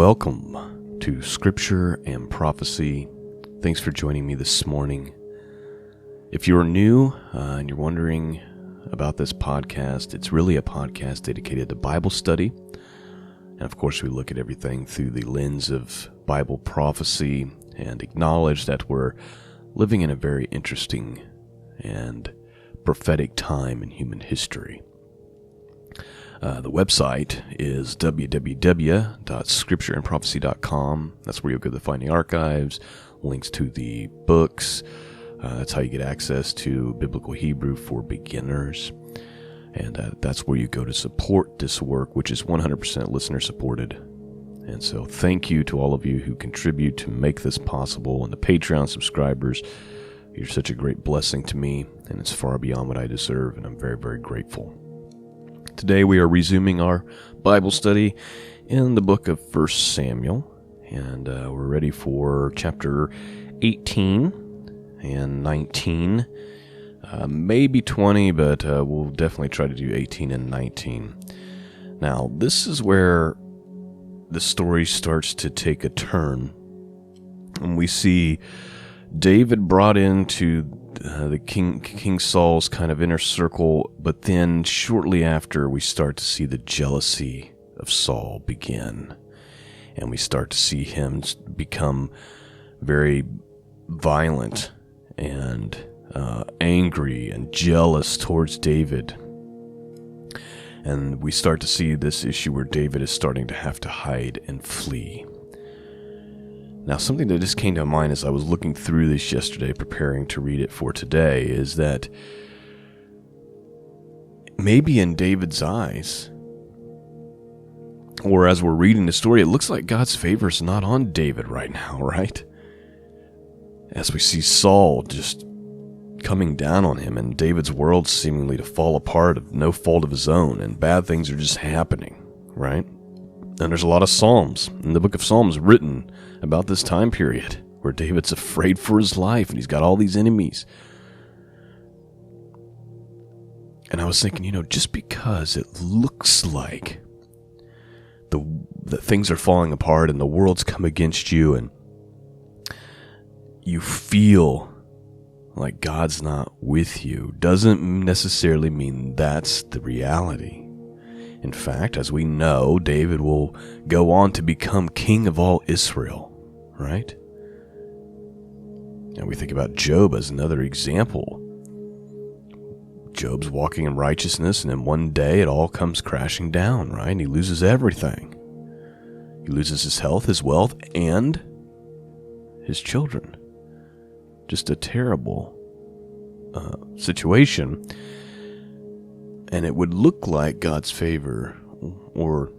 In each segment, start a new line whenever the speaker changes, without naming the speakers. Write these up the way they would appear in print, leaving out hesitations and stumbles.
Welcome to Scripture and Prophecy. Thanks for joining me this morning. If you're new and you're wondering about this podcast, it's really a podcast dedicated to Bible study. And of course, we look at everything through the lens of Bible prophecy and acknowledge that we're living in a very interesting and prophetic time in human history. The website is www.scriptureandprophecy.com. That's where you'll go to find the archives, links to the books. That's how you get access to Biblical Hebrew for beginners. And that's where you go to support this work, which is 100% listener supported. And so thank you to all of you who contribute to make this possible. And the Patreon subscribers, you're such a great blessing to me, and it's far beyond what I deserve, and I'm very, very grateful. Today we are resuming our Bible study in the book of 1 Samuel, and we're ready for chapter 18 and 19, maybe 20, but we'll definitely try to do 18 and 19. Now, this is where the story starts to take a turn, and we see David brought into the King Saul's kind of inner circle, but then shortly after we start to see the jealousy of Saul begin, and we start to see him become very violent and angry and jealous towards David. And we start to see this issue where David is starting to have to hide and flee. Now, something that just came to mind as I was looking through this yesterday, preparing to read it for today, is that maybe in David's eyes, or as we're reading the story, it looks like God's favor is not on David right now, right? As we see Saul just coming down on him, and David's world seemingly to fall apart of no fault of his own, and bad things are just happening, right? And there's a lot of Psalms in the book of Psalms written about this time period where David's afraid for his life and he's got all these enemies. And I was thinking, just because it looks like that things are falling apart and the world's come against you and you feel like God's not with you, doesn't necessarily mean that's the reality. In fact, as we know, David will go on to become king of all Israel, right? And we think about Job as another example. Job's walking in righteousness, and then one day it all comes crashing down, right? And he loses everything. He loses his health, his wealth, and his children. Just a terrible situation. And it would look like God's favor or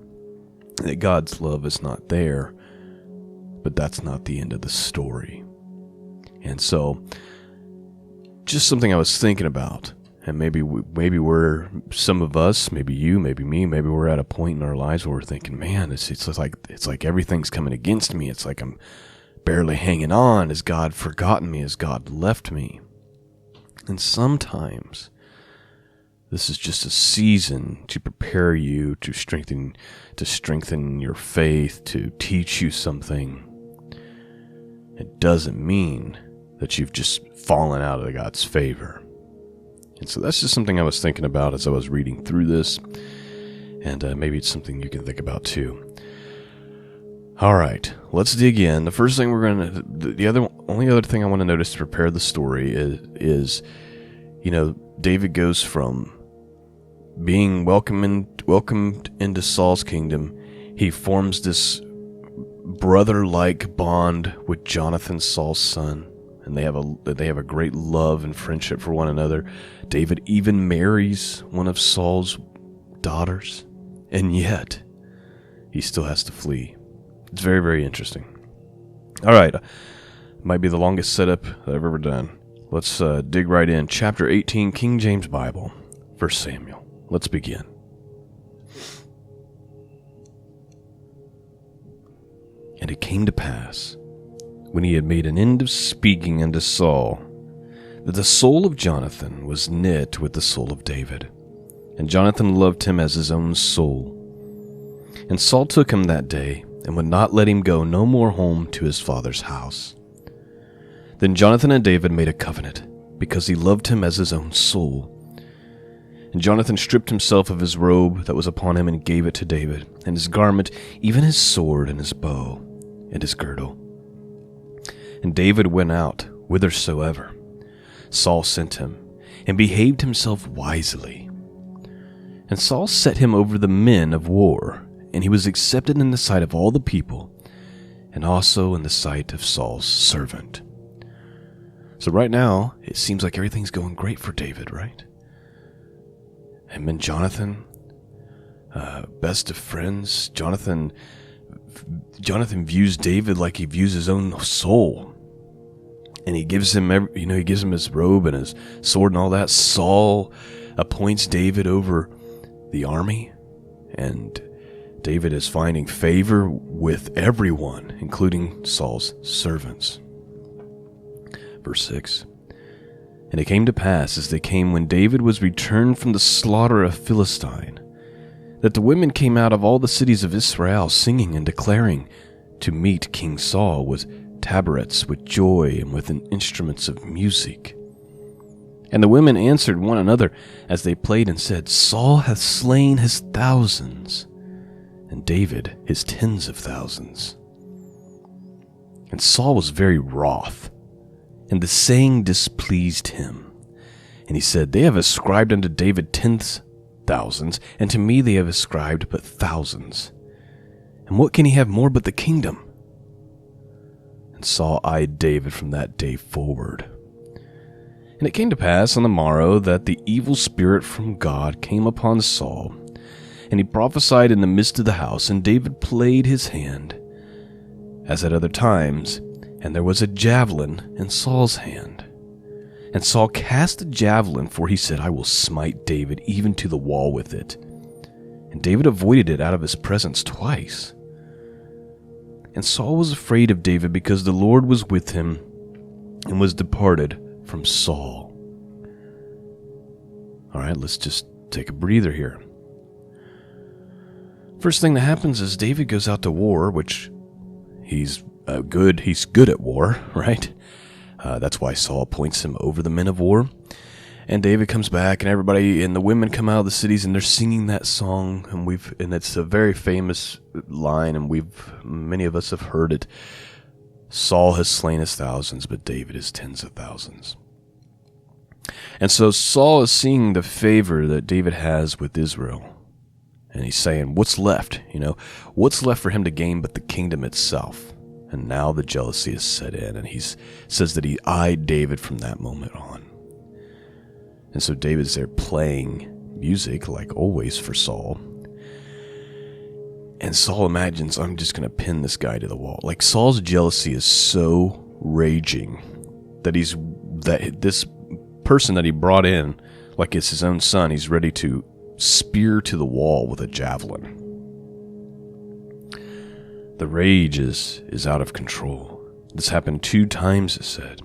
that God's love is not there, but that's not the end of the story. And so, just something I was thinking about, and maybe we're, some of us, maybe you, maybe me, maybe we're at a point in our lives where we're thinking, man, it's like everything's coming against me. It's like I'm barely hanging on. Has God forgotten me? Has God left me? And sometimes this is just a season to prepare you, to strengthen your faith, to teach you something. It doesn't mean that you've just fallen out of God's favor. And so that's just something I was thinking about as I was reading through this, and maybe it's something you can think about too. All right, let's dig in. The first thing only other thing I want to notice to prepare the story is David goes from being welcomed into Saul's kingdom. He forms this brother-like bond with Jonathan, Saul's son, and they have a great love and friendship for one another. David even marries one of Saul's daughters, and yet he still has to flee. It's very, very interesting. All right, might be the longest setup that I've ever done. Let's dig right in. Chapter 18, King James Bible, 1 Samuel. Let's begin. And it came to pass, when he had made an end of speaking unto Saul, that the soul of Jonathan was knit with the soul of David, and Jonathan loved him as his own soul. And Saul took him that day, and would not let him go no more home to his father's house. Then Jonathan and David made a covenant, because he loved him as his own soul. And Jonathan stripped himself of his robe that was upon him and gave it to David, and his garment, even his sword and his bow and his girdle. And David went out whithersoever Saul sent him, and behaved himself wisely. And Saul set him over the men of war, and he was accepted in the sight of all the people, and also in the sight of Saul's servant. So right now, it seems like everything's going great for David, right? Him and Jonathan, best of friends. Jonathan views David like he views his own soul. And he gives him, he gives him his robe and his sword and all that. Saul appoints David over the army, and David is finding favor with everyone, including Saul's servants. Verse 6. And it came to pass, as they came when David was returned from the slaughter of Philistine, that the women came out of all the cities of Israel, singing and declaring, to meet King Saul with tabrets, with joy, and with instruments of music. And the women answered one another as they played and said, Saul hath slain his thousands, and David his tens of thousands. And Saul was very wroth, and the saying displeased him. And he said, They have ascribed unto David tens thousands, and to me they have ascribed but thousands. And what can he have more but the kingdom? And Saul eyed David from that day forward. And it came to pass on the morrow that the evil spirit from God came upon Saul, and he prophesied in the midst of the house, and David played his hand, as at other times, and there was a javelin in Saul's hand. And Saul cast the javelin, for he said, I will smite David even to the wall with it. And David avoided it out of his presence twice. And Saul was afraid of David, because the Lord was with him, and was departed from Saul. All right, let's just take a breather here. First thing that happens is David goes out to war, which he's good at war, right? That's why Saul appoints him over the men of war. And David comes back, and everybody and the women come out of the cities, and they're singing that song, and it's a very famous line, and many of us have heard it. Saul has slain his thousands, but David his tens of thousands. And so Saul is seeing the favor that David has with Israel, and he's saying, what's left? What's left for him to gain but the kingdom itself? And now the jealousy is set in, and he says that he eyed David from that moment on. And so David's there playing music, like always for Saul. And Saul imagines, I'm just going to pin this guy to the wall. Like, Saul's jealousy is so raging that this person that he brought in, like it's his own son, he's ready to spear to the wall with a javelin. The rage is out of control. This happened 2 times, it said.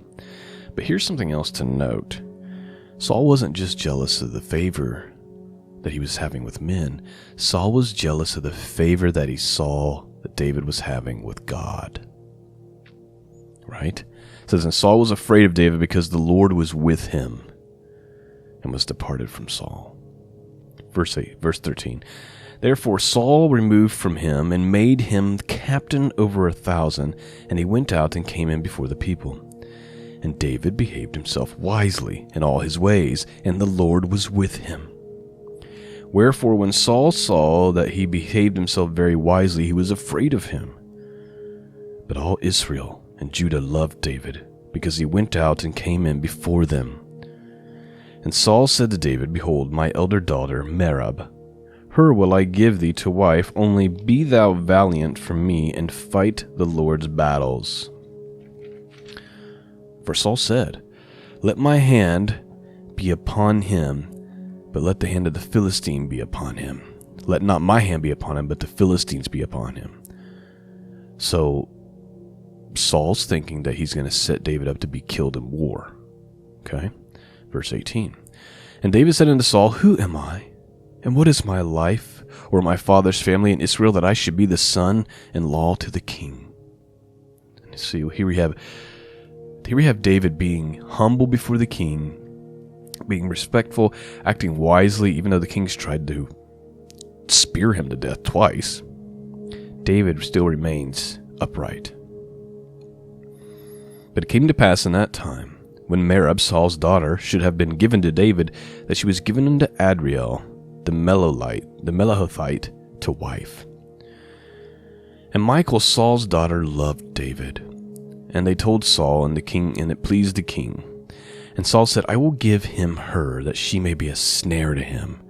But here's something else to note. Saul wasn't just jealous of the favor that he was having with men. Saul was jealous of the favor that he saw that David was having with God. Right? It says, and Saul was afraid of David because the Lord was with him, and was departed from Saul. Verse 13. Therefore Saul removed from him, and made him captain over 1,000, and he went out and came in before the people. And David behaved himself wisely in all his ways, and the Lord was with him. Wherefore when Saul saw that he behaved himself very wisely, he was afraid of him. But all Israel and Judah loved David, because he went out and came in before them. And Saul said to David, Behold, my elder daughter Merab, her will I give thee to wife, only be thou valiant for me, and fight the Lord's battles. For Saul said, Let my hand be upon him, but let the hand of the Philistine be upon him. Let not my hand be upon him, but the Philistines be upon him. So Saul's thinking that he's going to set David up to be killed in war. Okay? Verse 18. And David said unto Saul, Who am I? And what is my life? or my father's family in Israel, that I should be the son-in-law to the king. And see, here we have David being humble before the king, being respectful, acting wisely, even though the king's tried to spear him to death twice. David still remains upright. But it came to pass in that time, when Merab, Saul's daughter, should have been given to David, that she was given unto Adriel, the Melahothite, to wife. And Michal, Saul's daughter, loved David. And they told Saul and the king, and it pleased the king. And Saul said, I will give him her, that she may be a snare to him,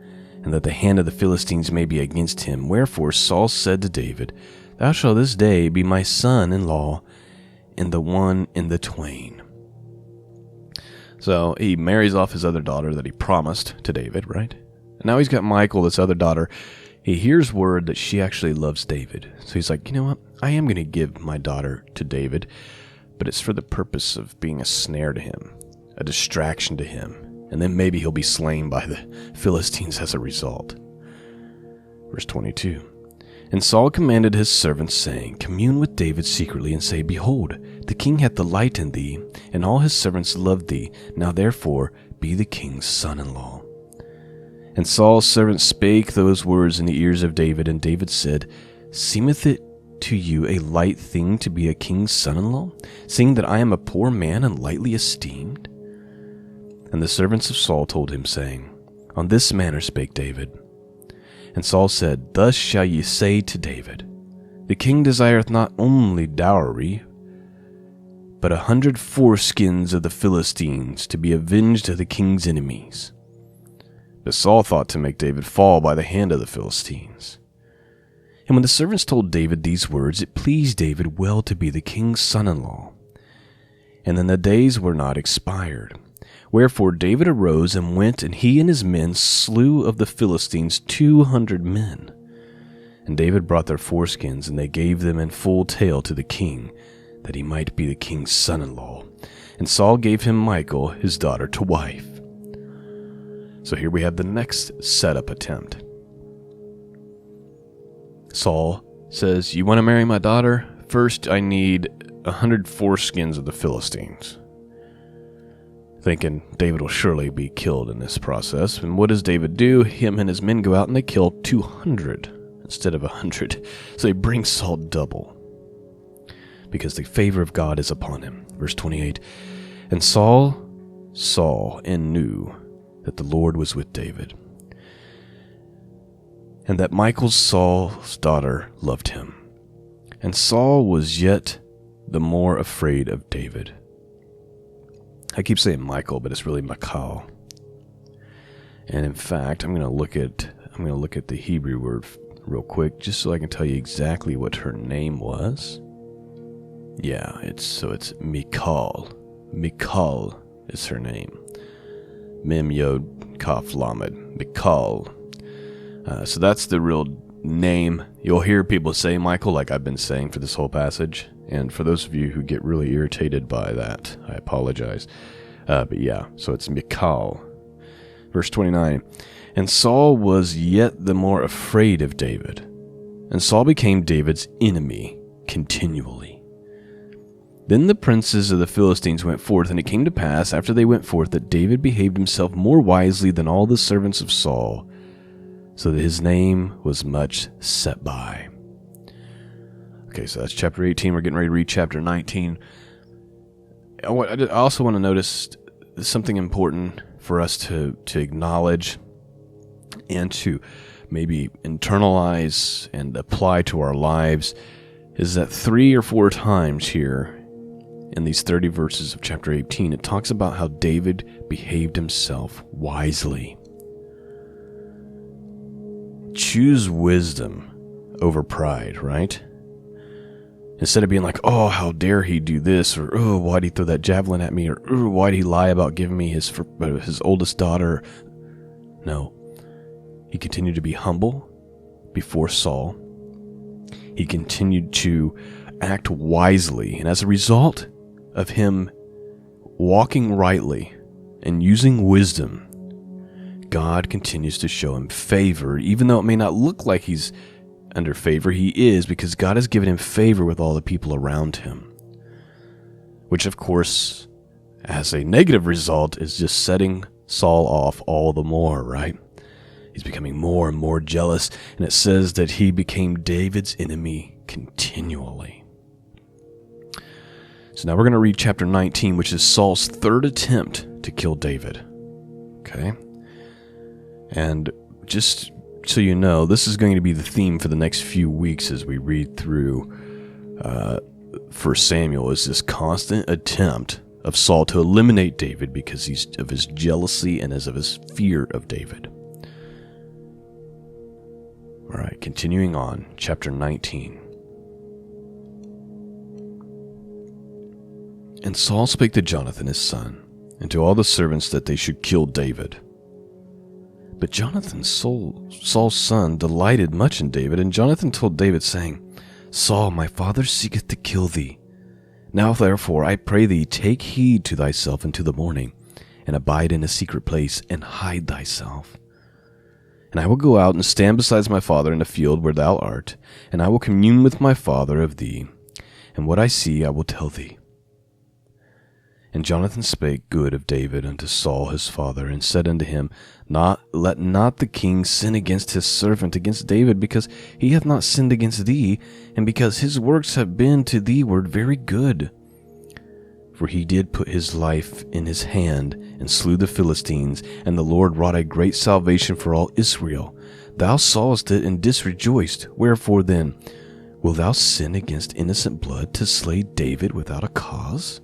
and that the hand of the Philistines may be against him. Wherefore Saul said to David, Thou shalt this day be my son-in-law, in the one in the twain. So he marries off his other daughter that he promised to David, right? And now he's got Michal, this other daughter. He hears word that she actually loves David. So he's like, you know what? I am going to give my daughter to David, but it's for the purpose of being a snare to him, a distraction to him, and then maybe he'll be slain by the Philistines as a result. Verse 22. And Saul commanded his servants, saying, Commune with David secretly, and say, Behold, the king hath delight in thee, and all his servants love thee. Now therefore be the king's son-in-law. And Saul's servants spake those words in the ears of David, and David said, Seemeth it to you a light thing to be a king's son-in-law, seeing that I am a poor man and lightly esteemed? And the servants of Saul told him, saying, On this manner spake David. And Saul said, Thus shall ye say to David, The king desireth not only dowry, but 100 foreskins of the Philistines, to be avenged of the king's enemies. But Saul thought to make David fall by the hand of the Philistines. And when the servants told David these words, it pleased David well to be the king's son-in-law. And then the days were not expired. Wherefore David arose and went, and he and his men slew of the Philistines 200 men. And David brought their foreskins, and they gave them in full tale to the king, that he might be the king's son-in-law. And Saul gave him Michal, his daughter, to wife. So here we have the next setup attempt. Saul says, You want to marry my daughter? First, I need 100 foreskins of the Philistines. Thinking David will surely be killed in this process. And what does David do? Him and his men go out and they kill 200 instead of 100. So they bring Saul double, because the favor of God is upon him. Verse 28. And Saul saw and knew that the Lord was with David, and that Michal, Saul's daughter, loved him. And Saul was yet the more afraid of David. I keep saying Michal, but it's really Michal. And in fact, I'm going to look at the Hebrew word real quick, just so I can tell you exactly what her name was. Yeah, it's Michal. Michal is her name. Mem Yod Kaf Lamed. Michal. So that's the real name. You'll hear people say Michal, like I've been saying for this whole passage. And for those of you who get really irritated by that, I apologize. But yeah, so it's Michal. Verse 29. And Saul was yet the more afraid of David. And Saul became David's enemy continually. Then the princes of the Philistines went forth, and it came to pass, after they went forth, that David behaved himself more wisely than all the servants of Saul, so that his name was much set by. Okay, so that's chapter 18. We're getting ready to read chapter 19. I also want to notice something important for us to acknowledge and to maybe internalize and apply to our lives is that 3 or 4 times here in these 30 verses of chapter 18, it talks about how David behaved himself wisely. Choose wisdom over pride, right? Instead of being like, oh, how dare he do this, or oh, why'd he throw that javelin at me, or oh, why'd he lie about giving me his oldest daughter? No. He continued to be humble before Saul. He continued to act wisely, and as a result of him walking rightly and using wisdom, God continues to show him favor, even though it may not look like he's under favor. He is, because God has given him favor with all the people around him. Which, of course, as a negative result, is just setting Saul off all the more, right? He's becoming more and more jealous, and it says that he became David's enemy continually. So now we're going to read chapter 19, which is Saul's third attempt to kill David. Okay? And just so you know, this is going to be the theme for the next few weeks as we read through 1 Samuel, is this constant attempt of Saul to eliminate David because of his jealousy and of his fear of David. All right, continuing on, chapter 19. And Saul spake to Jonathan his son, and to all the servants that they should kill David. But Jonathan, Saul's son, delighted much in David, and Jonathan told David, saying, Saul, my father seeketh to kill thee. Now therefore, I pray thee, take heed to thyself until the morning, and abide in a secret place, and hide thyself. And I will go out and stand beside my father in the field where thou art, and I will commune with my father of thee, and what I see I will tell thee. And Jonathan spake good of David unto Saul his father, and said unto him, Let not the king sin against his servant, against David, because he hath not sinned against thee, and because his works have been to thee word very good. For he did put his life in his hand, and slew the Philistines, and the Lord wrought a great salvation for all Israel. Thou sawest it, and didst rejoice. Wherefore then, wilt thou sin against innocent blood, to slay David without a cause?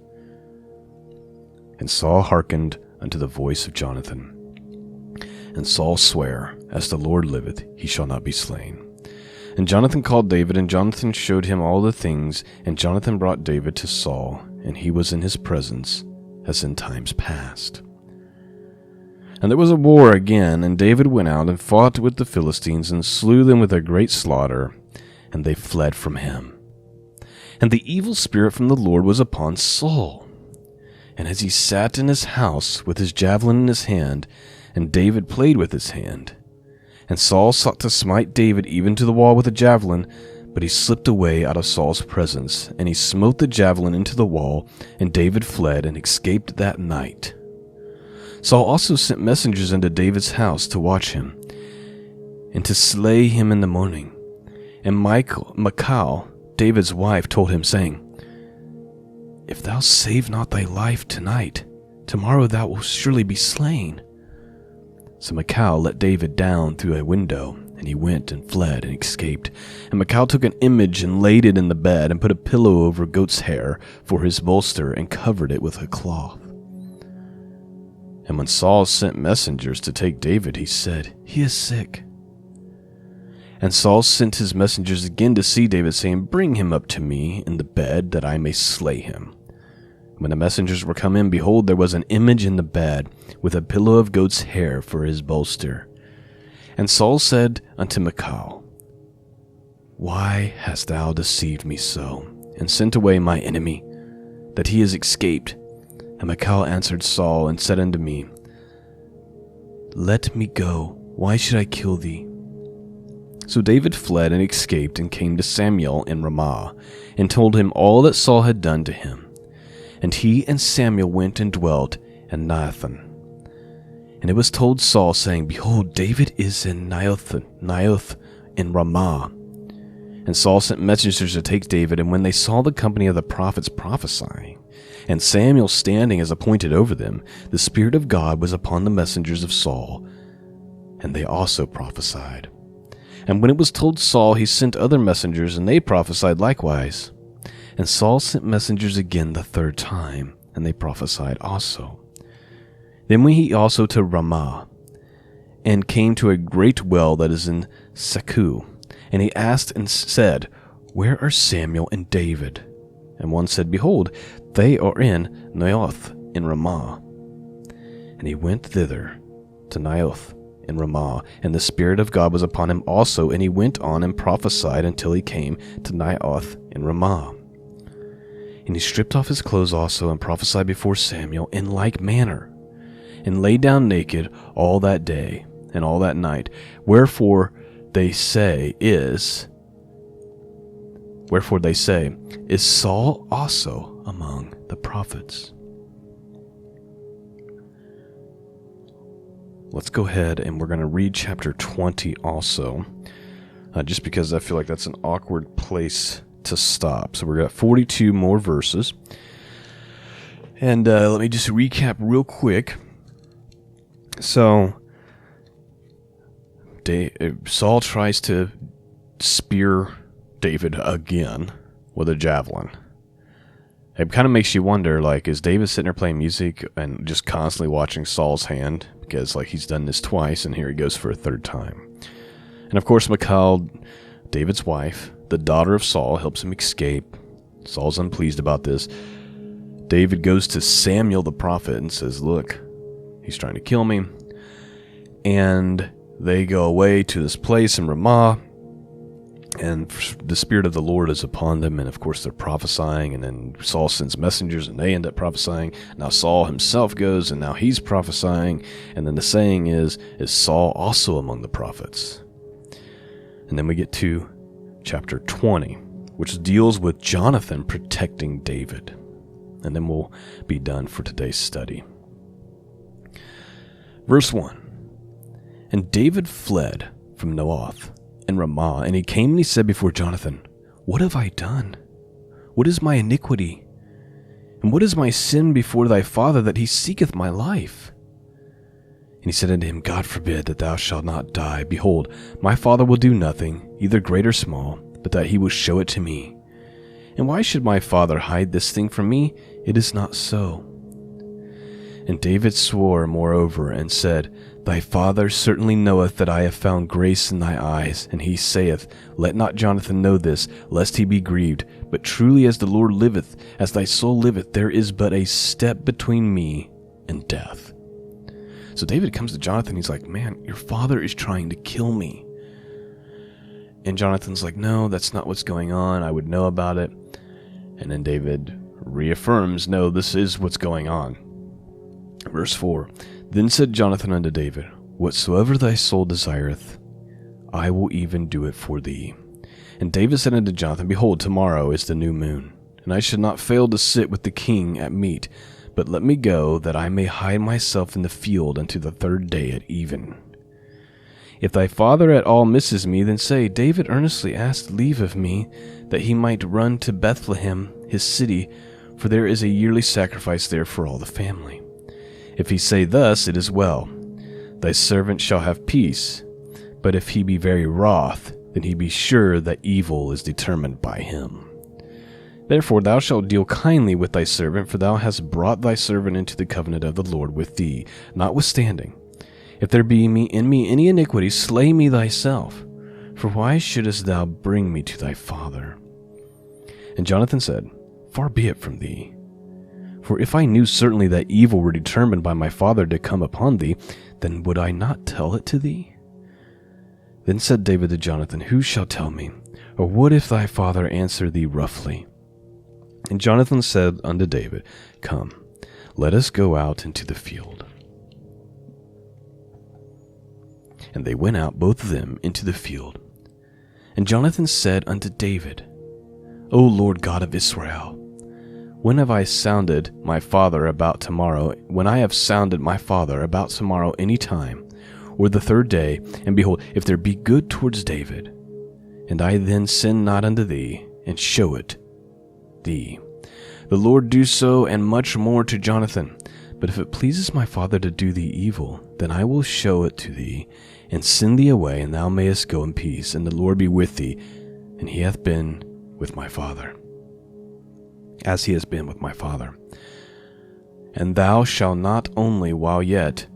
And Saul hearkened unto the voice of Jonathan. And Saul sware, As the Lord liveth, he shall not be slain. And Jonathan called David, and Jonathan showed him all the things, and Jonathan brought David to Saul, and he was in his presence, as in times past. And there was a war again, and David went out and fought with the Philistines, and slew them with a great slaughter, and they fled from him. And the evil spirit from the Lord was upon Saul. And as he sat in his house with his javelin in his hand, and David played with his hand, and Saul sought to smite David even to the wall with a javelin, but he slipped away out of Saul's presence, and he smote the javelin into the wall, and David fled and escaped that night. Saul also sent messengers into David's house to watch him, and to slay him in the morning. And Michal, David's wife, told him, saying, If thou save not thy life tonight, tomorrow thou wilt surely be slain. So Michal let David down through a window, and he went and fled and escaped. And Michal took an image and laid it in the bed, and put a pillow over goat's hair for his bolster, and covered it with a cloth. And when Saul sent messengers to take David, he said, He is sick. And Saul sent his messengers again to see David, saying, Bring him up to me in the bed, that I may slay him. When the messengers were come in, behold, there was an image in the bed, with a pillow of goat's hair for his bolster. And Saul said unto Michal, Why hast thou deceived me so, and sent away my enemy, that he is escaped? And Michal answered Saul, and said unto me, Let me go, why should I kill thee? So David fled and escaped, and came to Samuel in Ramah, and told him all that Saul had done to him. And he and Samuel went and dwelt in Naioth. And it was told Saul, saying, Behold, David is in Naioth in Ramah. And Saul sent messengers to take David, and when they saw the company of the prophets prophesying, and Samuel standing as appointed over them, the Spirit of God was upon the messengers of Saul, and they also prophesied. And when it was told Saul, he sent other messengers, and they prophesied likewise. And Saul sent messengers again the third time, and they prophesied also. Then went he also to Ramah, and came to a great well that is in Secu. And he asked and said, Where are Samuel and David? And one said, Behold, they are in Naioth in Ramah. And he went thither to Naioth in Ramah, and the Spirit of God was upon him also, and he went on and prophesied until he came to Naioth in Ramah. And he stripped off his clothes also, and prophesied before Samuel in like manner, and lay down naked all that day. and all that night. Wherefore they say, is Saul also among the prophets? Let's go ahead and we're going to read chapter 20 also, just because I feel like that's an awkward place to stop. So we've got 42 more verses. And let me just recap real quick. So Saul tries to spear David again with a javelin. It kind of makes you wonder, like, is David sitting there playing music and just constantly watching Saul's hand? Because, like, he's done this twice, and here he goes for a third time. And, of course, Michal, David's wife, the daughter of Saul, helps him escape. Saul's unpleased about this. David goes to Samuel the prophet and says, look, he's trying to kill me. And they go away to this place in Ramah, and the Spirit of the Lord is upon them, and of course they're prophesying, and then Saul sends messengers, and they end up prophesying. Now Saul himself goes, and now he's prophesying, and then the saying is Saul also among the prophets? And then we get to chapter 20, which deals with Jonathan protecting David. And then we'll be done for today's study. Verse 1. And David fled from Naioth and Ramah, and he came and he said before Jonathan, what have I done? What is my iniquity? And what is my sin before thy father, that he seeketh my life? And he said unto him, God forbid that thou shalt not die. Behold, my father will do nothing, either great or small, but that he will show it to me. And why should my father hide this thing from me? It is not so. And David swore moreover, and said, Thy father certainly knoweth that I have found grace in thy eyes. And he saith, Let not Jonathan know this, lest he be grieved. But truly as the Lord liveth, as thy soul liveth, there is but a step between me and death. So David comes to Jonathan, he's like, man, your father is trying to kill me. And Jonathan's like, no, that's not what's going on. I would know about it. And then David reaffirms, no, this is what's going on. Verse 4, Then said Jonathan unto David, Whatsoever thy soul desireth, I will even do it for thee. And David said unto Jonathan, Behold, tomorrow is the new moon, and I should not fail to sit with the king at meat, but let me go, that I may hide myself in the field unto the third day at even. If thy father at all misses me, then say, David earnestly asked leave of me, that he might run to Bethlehem, his city, for there is a yearly sacrifice there for all the family. If he say thus, it is well. Thy servant shall have peace. But if he be very wroth, then he be sure that evil is determined by him. Therefore thou shalt deal kindly with thy servant, for thou hast brought thy servant into the covenant of the Lord with thee. Notwithstanding, if there be in me any iniquity, slay me thyself. For why shouldest thou bring me to thy father? And Jonathan said, Far be it from thee. For if I knew certainly that evil were determined by my father to come upon thee, then would I not tell it to thee? Then said David to Jonathan, Who shall tell me? Or what if thy father answer thee roughly? And Jonathan said unto David, Come, let us go out into the field. And they went out, both of them, into the field. And Jonathan said unto David, O Lord God of Israel, when I have sounded my father about tomorrow any time, or the third day, and behold, if there be good towards David, and I then sin not unto thee, and show it thee, the Lord do so, and much more to Jonathan. But if it pleases my father to do thee evil, then I will show it to thee, and send thee away, and thou mayest go in peace, and the Lord be with thee, and he hath been with my father, as he has been with my father. And thou shalt not only while yet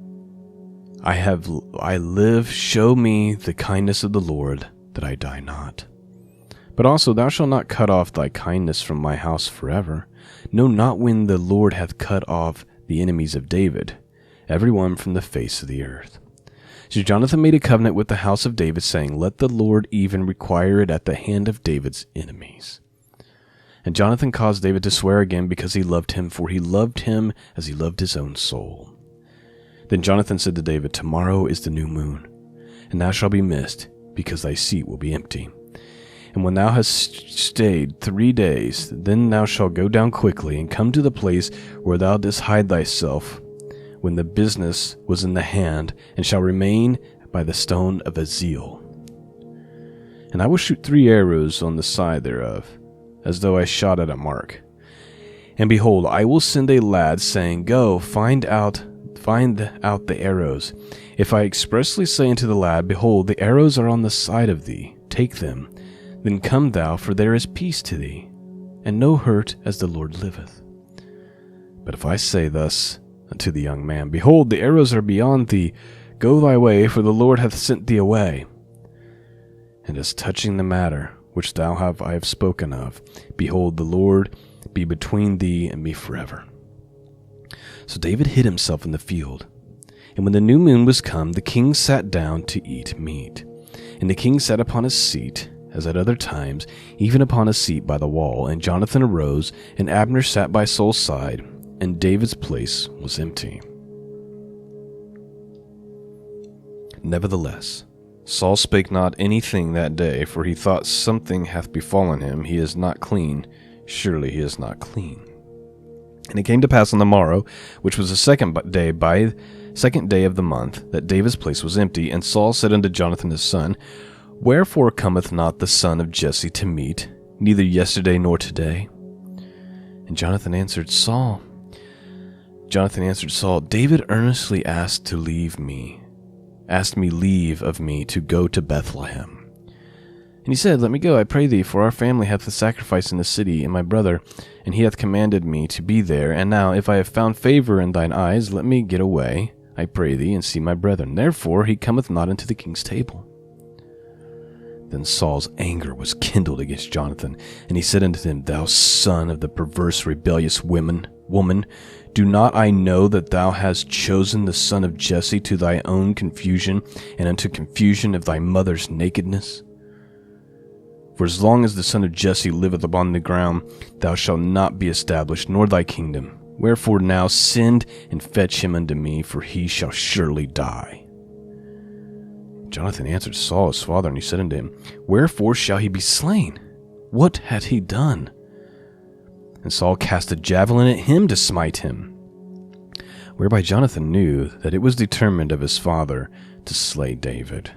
I live show me the kindness of the Lord, that I die not. But also thou shalt not cut off thy kindness from my house forever. No, not when the Lord hath cut off the enemies of David, every one from the face of the earth. So Jonathan made a covenant with the house of David, saying, Let the Lord even require it at the hand of David's enemies. And Jonathan caused David to swear again, because he loved him, for he loved him as he loved his own soul. Then Jonathan said to David, "Tomorrow is the new moon, and thou shalt be missed, because thy seat will be empty. And when thou hast stayed 3 days, then thou shalt go down quickly, and come to the place where thou didst hide thyself, when the business was in the hand, and shall remain by the stone of Azel. And I will shoot 3 arrows on the side thereof, as though I shot at a mark. And behold, I will send a lad, saying, Go, find out the arrows. If I expressly say unto the lad, Behold, the arrows are on the side of thee, take them. Then come thou, for there is peace to thee, and no hurt, as the Lord liveth. But if I say thus unto the young man, Behold, the arrows are beyond thee, go thy way, for the Lord hath sent thee away. And as touching the matter which I have spoken of, behold, the Lord be between thee and me forever. So David hid himself in the field. And when the new moon was come, the king sat down to eat meat. And the king sat upon his seat, as at other times, even upon a seat by the wall. And Jonathan arose, and Abner sat by Saul's side, and David's place was empty. Nevertheless, Saul spake not anything that day, for he thought, Something hath befallen him, he is not clean, surely he is not clean. And it came to pass on the morrow, which was the second day of the month, that David's place was empty. And Saul said unto Jonathan his son, Wherefore cometh not the son of Jesse to meat, neither yesterday nor today? And Jonathan answered Saul, David earnestly asked me leave of me to go to Bethlehem. And he said, Let me go, I pray thee, for our family hath a sacrifice in the city, and my brother, and he hath commanded me to be there. And now, if I have found favor in thine eyes, let me get away, I pray thee, and see my brethren. Therefore he cometh not unto the king's table. Then Saul's anger was kindled against Jonathan, and he said unto him, Thou son of the perverse rebellious woman, do not I know that thou hast chosen the son of Jesse to thy own confusion, and unto confusion of thy mother's nakedness? For as long as the son of Jesse liveth upon the ground, thou shalt not be established, nor thy kingdom. Wherefore now send and fetch him unto me, for he shall surely die. Jonathan answered Saul his father, and he said unto him, Wherefore shall he be slain? What hath he done? And Saul cast a javelin at him to smite him, whereby Jonathan knew that it was determined of his father to slay David.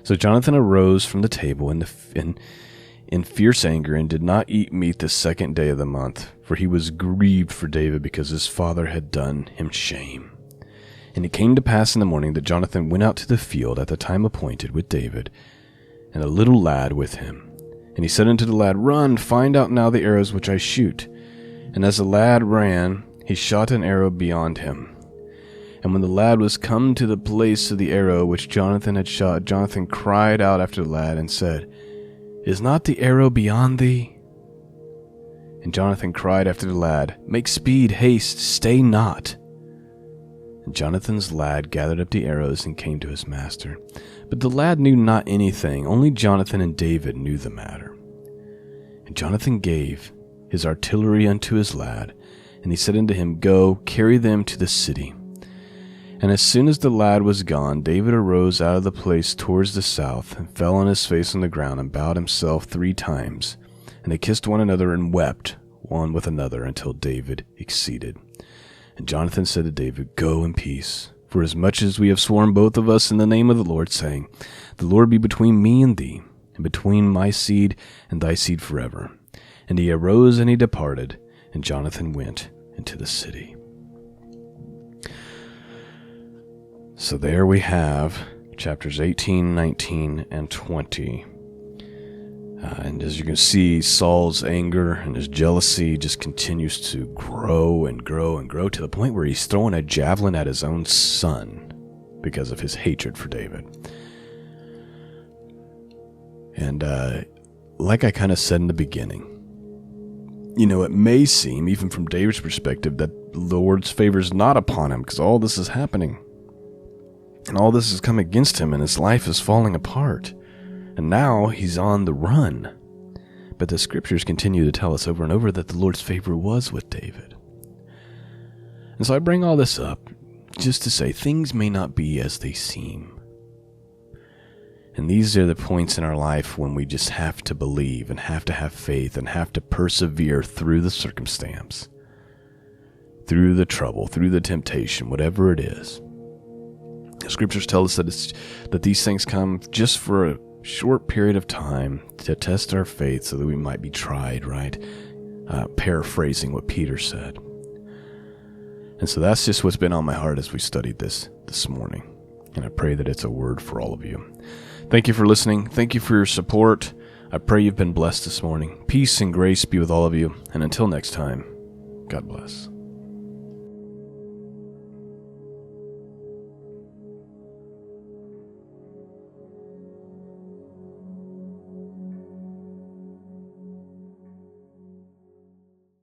So Jonathan arose from the table in fierce anger, and did not eat meat the 2nd day of the month, for he was grieved for David, because his father had done him shame. And it came to pass in the morning that Jonathan went out to the field at the time appointed with David, and a little lad with him. And he said unto the lad, Run, find out now the arrows which I shoot. And as the lad ran, he shot an arrow beyond him. And when the lad was come to the place of the arrow which Jonathan had shot, Jonathan cried out after the lad, and said, Is not the arrow beyond thee? And Jonathan cried after the lad, Make speed, haste, stay not. And Jonathan's lad gathered up the arrows and came to his master. But the lad knew not anything, only Jonathan and David knew the matter. And Jonathan gave his artillery unto his lad, and he said unto him, Go, carry them to the city. And as soon as the lad was gone, David arose out of the place towards the south, and fell on his face on the ground, and bowed himself 3 times. And they kissed one another, and wept one with another, until David exceeded. And Jonathan said to David, Go in peace, for as much as we have sworn both of us in the name of the Lord, saying, The Lord be between me and thee, and between my seed and thy seed forever. And he arose and he departed, and Jonathan went into the city. So there we have chapters 18, 19, and 20. And as you can see, Saul's anger and his jealousy just continues to grow and grow and grow, to the point where he's throwing a javelin at his own son because of his hatred for David. And like I kind of said in the beginning, it may seem, even from David's perspective, that the Lord's favor is not upon him, because all this is happening. And all this has come against him, and his life is falling apart. And now he's on the run. But the scriptures continue to tell us over and over that the Lord's favor was with David. And so I bring all this up just to say things may not be as they seem. And these are the points in our life when we just have to believe and have to have faith and have to persevere through the circumstance, through the trouble, through the temptation, whatever it is. The scriptures tell us that these things come just for a short period of time to test our faith so that we might be tried, right? Paraphrasing what Peter said. And so that's just what's been on my heart as we studied this morning. And I pray that it's a word for all of you. Thank you for listening. Thank you for your support. I pray you've been blessed this morning. Peace and grace be with all of you. And until next time, God bless.